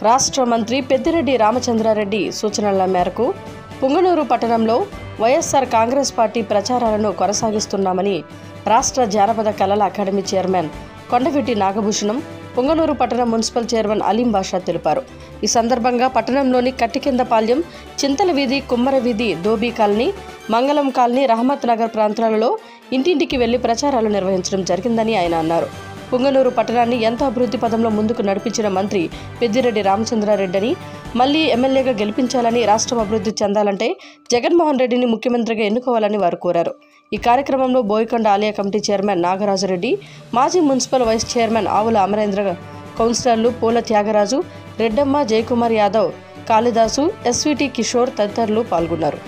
రాష్ట్ర మంత్రి పెద్దిరెడ్డి రామచంద్రారెడ్డి సూచనల మేరకు పుంగనూరు పట్టణంలో వైఎస్ఆర్ కాంగ్రెస్ పార్టీ ప్రచారాలను కొనసాగిస్తున్నామని రాష్ట్ర జానపద కళల అకాడమీ చైర్మన్ కొండవీటి నాగభూషణం, పుంగనూరు పట్టణ మున్సిపల్ చైర్మన్ అలీం బాషా తెలిపారు. ఈ సందర్భంగా పట్టణంలోని కట్టికిందపాల్యం, చింతల వీధి, కుమ్మర వీధి, దోబీ కాలనీ, మంగళం కాలనీ, రహమత్ నగర్ ప్రాంతాలలో ఇంటింటికి వెళ్లి ప్రచారాలు నిర్వహించడం జరిగిందని ఆయన అన్నారు. పుంగనూరు పట్టణాన్ని ఎంతో అభివృద్ధి పదంలో ముందుకు నడిపించిన మంత్రి పెద్దిరెడ్డి రామచంద్రారెడ్డిని మళ్లీ ఎమ్మెల్యేగా గెలిపించాలని, రాష్ట్రం అభివృద్ధి చెందాలంటే జగన్మోహన్ రెడ్డిని ముఖ్యమంత్రిగా ఎన్నుకోవాలని వారు కోరారు. ఈ కార్యక్రమంలో బోయకొండ ఆలయ కమిటీ చైర్మన్ నాగరాజురెడ్డి, మాజీ మున్సిపల్ వైస్ చైర్మన్ ఆవుల అమరేంద్ర, కౌన్సిలర్లు పూల త్యాగరాజు, రెడ్డమ్మ, జయకుమార్ యాదవ్, కాళిదాసు, ఎస్విటి కిషోర్ తదితరులు పాల్గొన్నారు.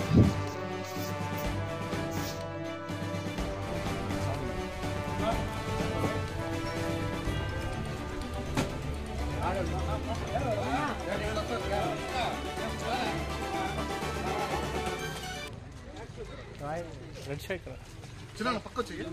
రెడ్ షేక్ చిన్న పక్క చెయ్యి